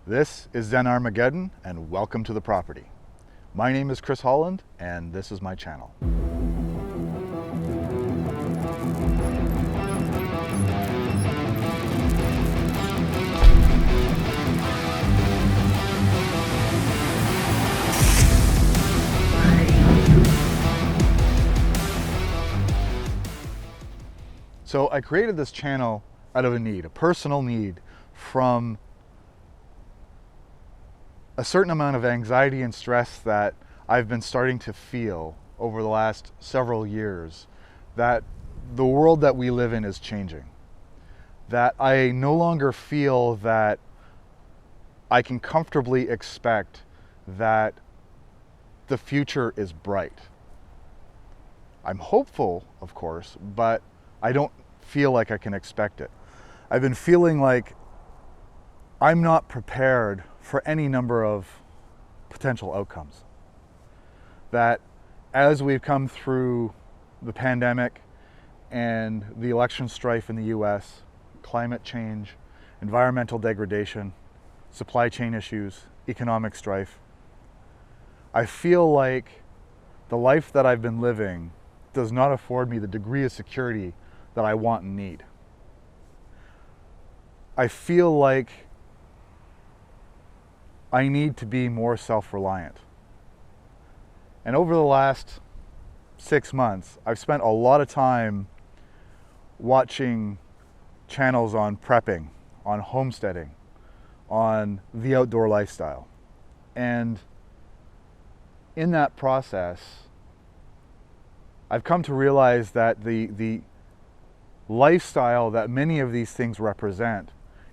This is Zen Armageddon, and welcome to the property. My name is Chris Holland, and this is my channel. So I created this channel out of a need, a personal need, from a certain amount of anxiety and stress that I've been starting to feel over the last several years, that the world that we live in is changing. That I no longer feel that I can comfortably expect that the future is bright. I'm hopeful, of course, but I don't feel like I can expect it. I've been feeling like I'm not prepared for any number of potential outcomes. That as we've come through the pandemic and the election strife in the US, climate change, environmental degradation, supply chain issues, economic strife, I feel like the life that I've been living does not afford me the degree of security that I want and need. I feel like I need to be more self-reliant. And over the last 6 months, I've spent a lot of time watching channels on prepping, on homesteading, on the outdoor lifestyle. And in that process, I've come to realize that the lifestyle that many of these things represent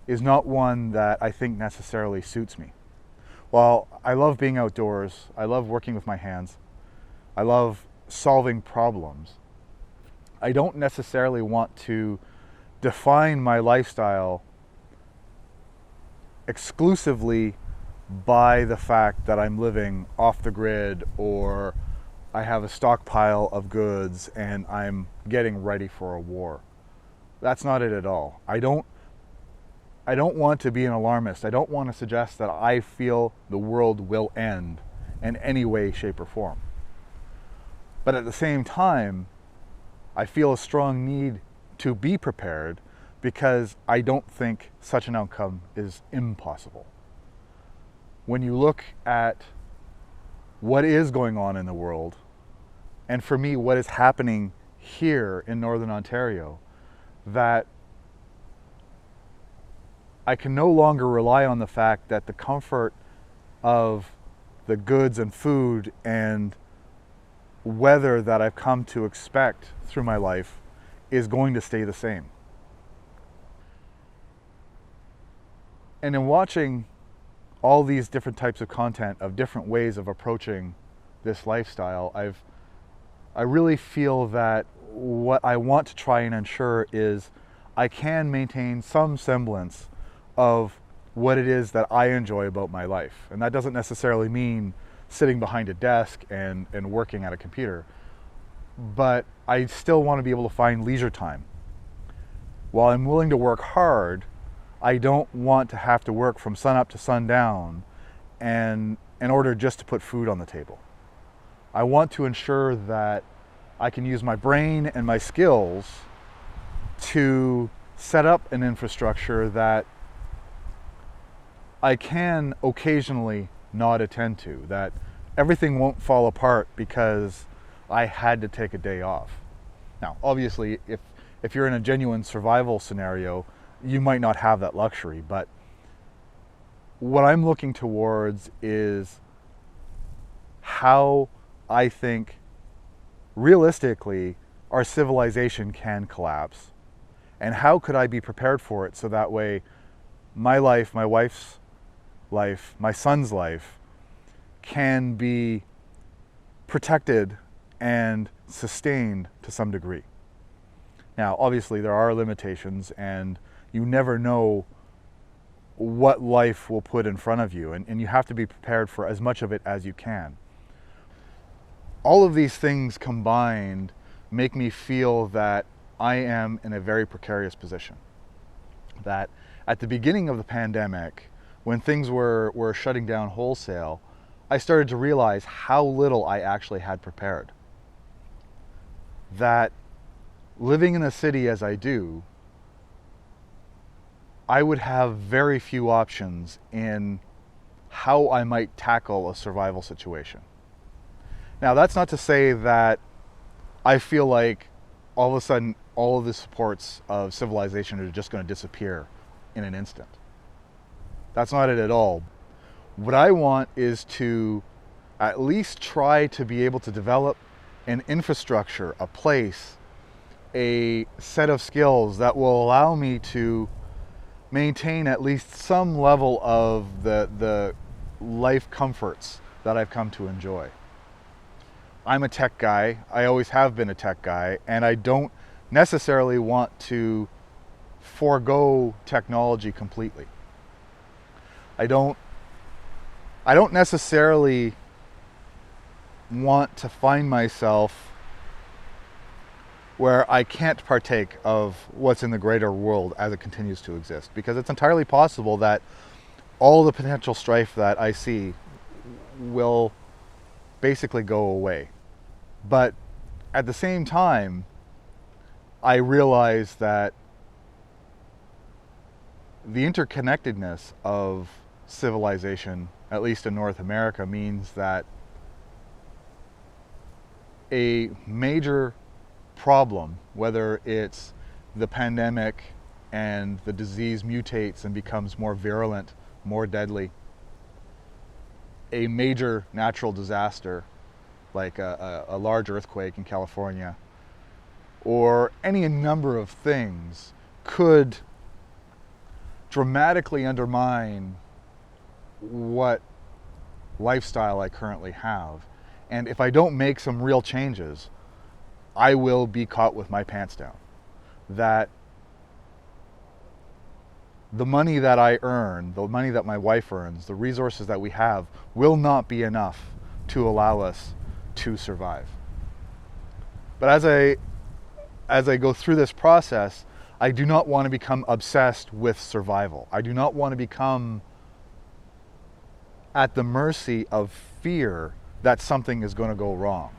is not one that I think necessarily suits me. While I love being outdoors, I love working with my hands, I love solving problems, I don't necessarily want to define my lifestyle exclusively by the fact that I'm living off the grid, or I have a stockpile of goods and I'm getting ready for a war. That's not it at all. I don't want to be an alarmist. I don't want to suggest that I feel the world will end in any way, shape, or form. But at the same time, I feel a strong need to be prepared because I don't think such an outcome is impossible. When you look at what is going on in the world, and for me, what is happening here in Northern Ontario, that I can no longer rely on the fact that the comfort of the goods and food and weather that I've come to expect through my life is going to stay the same. And in watching all these different types of content, of different ways of approaching this lifestyle, I really feel that what I want to try and ensure is I can maintain some semblance of what it is that I enjoy about my life. And that doesn't necessarily mean sitting behind a desk and working at a computer, but I still want to be able to find leisure time. While I'm willing to work hard, I don't want to have to work from sun up to sundown and in order just to put food on the table. I want to ensure that I can use my brain and my skills to set up an infrastructure that I can occasionally not attend to, that everything won't fall apart because I had to take a day off. Now, obviously, if you're in a genuine survival scenario, you might not have that luxury, but what I'm looking towards is how I think realistically our civilization can collapse, and how could I be prepared for it so that way my life, my wife's life, my son's life can be protected and sustained to some degree. Now, obviously there are limitations and you never know what life will put in front of you, and you have to be prepared for as much of it as you can. All of these things combined make me feel that I am in a very precarious position. That at the beginning of the pandemic, when things were shutting down wholesale, I started to realize how little I actually had prepared. That living in a city as I do, I would have very few options in how I might tackle a survival situation. Now, that's not to say that I feel like all of a sudden all of the supports of civilization are just going to disappear in an instant. That's not it at all. What I want is to at least try to be able to develop an infrastructure, a place, a set of skills that will allow me to maintain at least some level of the life comforts that I've come to enjoy. I'm a tech guy. I always have been a tech guy, and I don't necessarily want to forego technology completely. I don't necessarily want to find myself where I can't partake of what's in the greater world as it continues to exist, because it's entirely possible that all the potential strife that I see will basically go away. But at the same time, I realize that the interconnectedness of civilization, at least in North America, means that a major problem, whether it's the pandemic and the disease mutates and becomes more virulent, more deadly, a major natural disaster like a large earthquake in California, or any number of things, could dramatically undermine what lifestyle I currently have. And if I don't make some real changes, I will be caught with my pants down. That the money that I earn, the money that my wife earns, the resources that we have will not be enough to allow us to survive. But as I go through this process, I do not want to become obsessed with survival. I do not want to become at the mercy of fear that something is going to go wrong.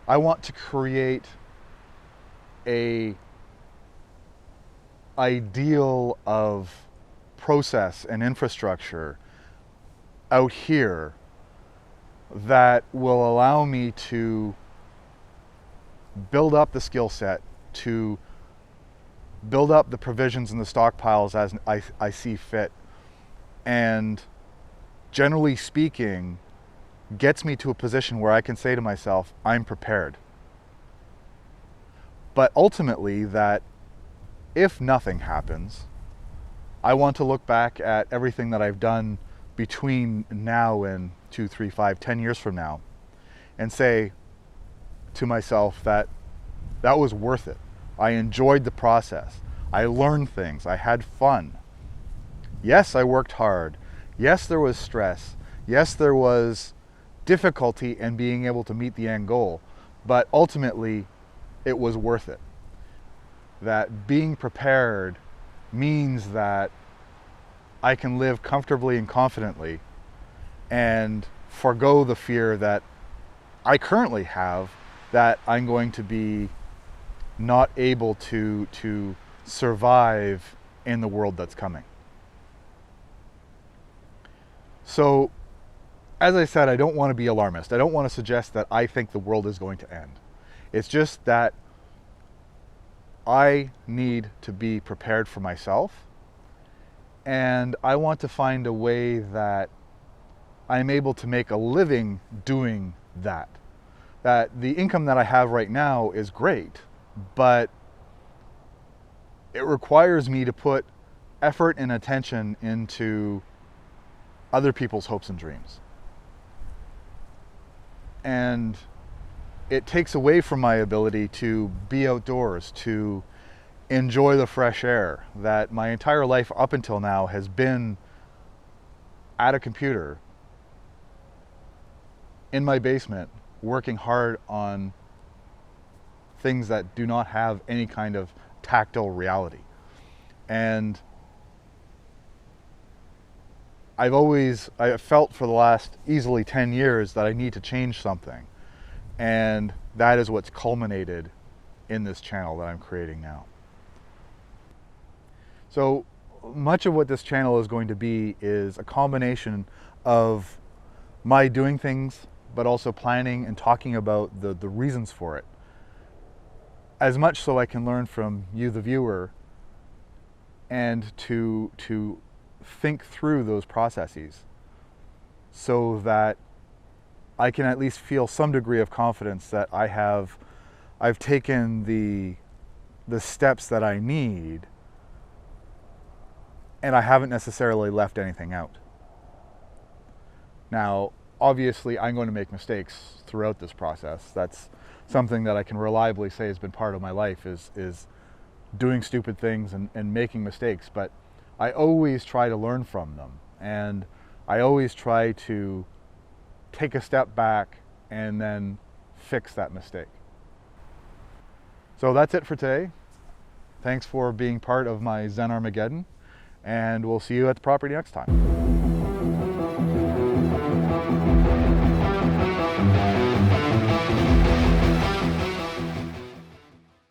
I want to create a ideal of process and infrastructure out here that will allow me to build up the skill set, to build up the provisions and the stockpiles as I see fit, and generally speaking, gets me to a position where I can say to myself, I'm prepared. But ultimately, that if nothing happens, I want to look back at everything that I've done between now and 2, 3, 5, 10 years from now, and say to myself that that was worth it. I enjoyed the process. I learned things. I had fun. Yes, I worked hard. Yes, there was stress. Yes, there was difficulty in being able to meet the end goal, but ultimately it was worth it. That being prepared means that I can live comfortably and confidently and forego the fear that I currently have that I'm going to be not able to survive in the world that's coming. So, as I said, I don't want to be alarmist. I don't want to suggest that I think the world is going to end. It's just that I need to be prepared for myself, and I want to find a way that I'm able to make a living doing that. That the income that I have right now is great, but it requires me to put effort and attention into other people's hopes and dreams. And it takes away from my ability to be outdoors, to enjoy the fresh air, that my entire life up until now has been at a computer in my basement, working hard on things that do not have any kind of tactile reality. And I felt for the last easily 10 years that I need to change something. And that is what's culminated in this channel that I'm creating now. So much of what this channel is going to be is a combination of my doing things, but also planning and talking about the reasons for it. As much so I can learn from you, the viewer, and to think through those processes so that I can at least feel some degree of confidence that I've taken the steps that I need, and I haven't necessarily left anything out. Now, obviously, I'm going to make mistakes throughout this process. That's something that I can reliably say has been part of my life, is doing stupid things and making mistakes. But I always try to learn from them, and I always try to take a step back and then fix that mistake. So that's it for today. Thanks for being part of my Zen Armageddon, and we'll see you at the property next time.